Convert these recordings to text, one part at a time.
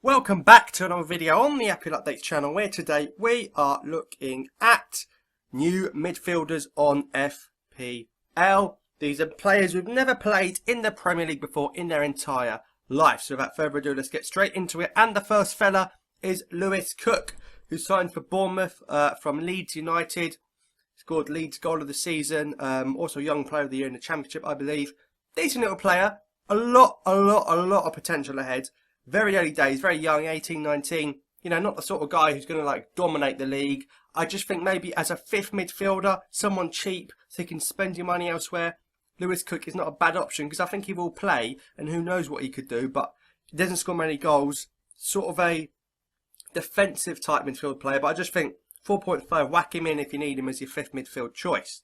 Welcome back to another video on the FPL Updates channel, where today we are looking at new midfielders on FPL. These are players who've never played in the Premier League before in their entire life. So without further ado, let's get straight into it. And the first fella is Lewis Cook, who signed for Bournemouth from Leeds United. Scored Leeds goal of the season. Also young player of the year in the Championship, I believe. Decent little player. A lot of potential ahead. Very early days, very young, 18, 19. You know, not the sort of guy who's going to dominate the league. I just think maybe as a fifth midfielder, someone cheap so you can spend your money elsewhere, Lewis Cook is not a bad option, because I think he will play and who knows what he could do, but he doesn't score many goals. Sort of a defensive type midfield player, but I just think 4.5, whack him in if you need him as your fifth midfield choice.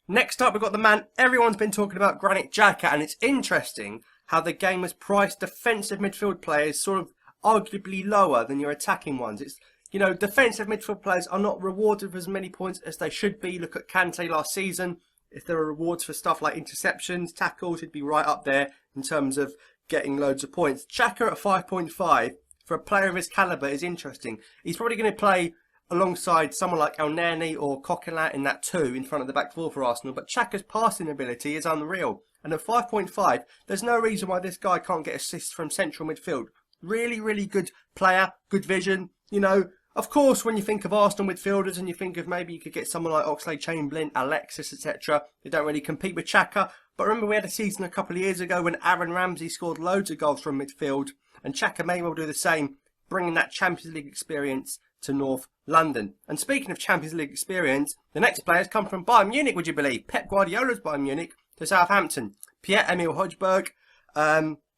Next up, we've got the man everyone's been talking about, Granit Xhaka, and it's interesting how the game has priced defensive midfield players sort of arguably lower than your attacking ones. It's, you know, defensive midfield players are not rewarded for as many points as they should be. Look at Kante last season. If there are rewards for stuff like interceptions, tackles, he'd be right up there in terms of getting loads of points. Xhaka at 5.5 for a player of his calibre is interesting. He's probably going to play alongside someone like El Neni or Coquelin in that 2 in front of the back four for Arsenal, but Xhaka's passing ability is unreal. And at 5.5, there's no reason why this guy can't get assists from central midfield. Really good player, good vision. You know, of course, when you think of Arsenal midfielders and you think of maybe you could get someone like Oxlade-Chamberlain, Alexis, etc., they don't really compete with Xhaka. But remember, we had a season a couple of years ago when Aaron Ramsey scored loads of goals from midfield, and Xhaka may well do the same, bringing that Champions League experience to North London. And speaking of Champions League experience, the next players come from Bayern Munich, would you believe? Pep Guardiola's Bayern Munich to Southampton. Pierre-Emile Højbjerg,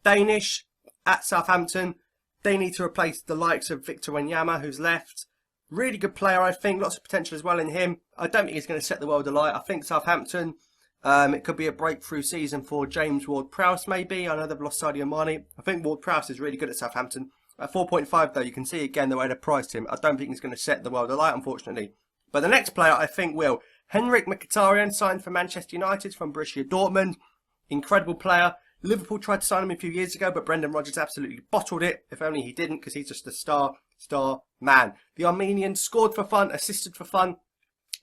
Danish at Southampton. They need to replace the likes of Victor Wanyama, who's left. Really good player, I think. Lots of potential as well in him. I don't think he's going to set the world alight. I think Southampton, it could be a breakthrough season for James Ward-Prowse, maybe. I know they've lost Sadio Mane. I think Ward-Prowse is really good at Southampton. At 4.5, though, you can see again the way they priced him. I don't think he's going to set the world alight, unfortunately. But the next player I think will. Henrik Mkhitaryan signed for Manchester United from Borussia Dortmund. Incredible player. Liverpool tried to sign him a few years ago, but Brendan Rodgers absolutely bottled it. If only he didn't, because he's just a star man. The Armenian scored for fun, assisted for fun.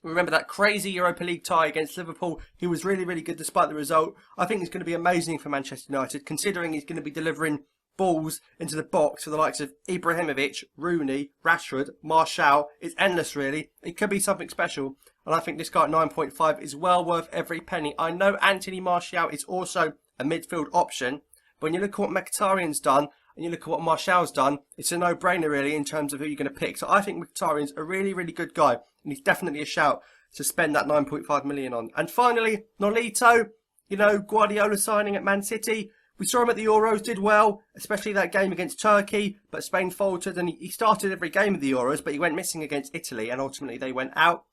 Remember that crazy Europa League tie against Liverpool? He was really good despite the result. I think he's going to be amazing for Manchester United, considering he's going to be delivering balls into the box for the likes of Ibrahimovic, Rooney, Rashford, Martial. It's endless, really. It could be something special. And I think this guy at 9.5 is well worth every penny. I know Anthony Martial is also a midfield option, but when you look at what Mkhitaryan's done and you look at what Martial's done, it's a no-brainer really in terms of who you're going to pick. So I think Mkhitaryan's a really good guy, and he's definitely a shout to spend that 9.5 million on. And finally, Nolito, you know, Guardiola signing at Man City. We saw him at the Euros, did well, especially that game against Turkey, but Spain faltered, and he started every game of the Euros, but he went missing against Italy, and ultimately they went out.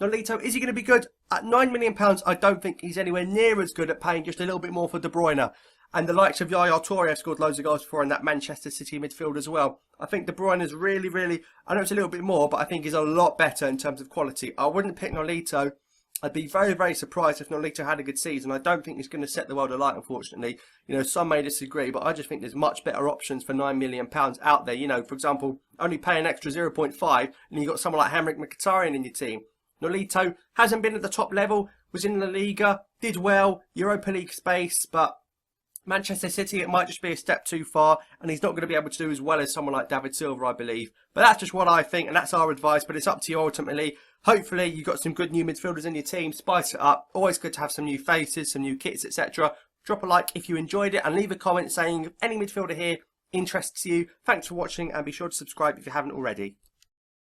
Nolito, is he going to be good? At £9 million, I don't think he's anywhere near as good at paying just a little bit more for De Bruyne. And the likes of Yaya Toure have scored loads of goals before in that Manchester City midfield as well. I think De Bruyne is really, I know it's a little bit more, but I think he's a lot better in terms of quality. I wouldn't pick Nolito. I'd be very surprised if Nolito had a good season. I don't think he's going to set the world alight, unfortunately. You know, some may disagree, but I just think there's much better options for £9 million out there. You know, for example, only pay an extra 0.5 and you've got someone like Henrik Mkhitaryan in your team. Nolito hasn't been at the top level, was in La Liga, did well, Europa League space, but Manchester City, it might just be a step too far, and he's not going to be able to do as well as someone like David Silva, I believe. But that's just what I think, and that's our advice, but it's up to you ultimately. Hopefully, you've got some good new midfielders in your team, spice it up. Always good to have some new faces, some new kits, etc. Drop a like if you enjoyed it, and leave a comment saying if any midfielder here interests you. Thanks for watching, and be sure to subscribe if you haven't already.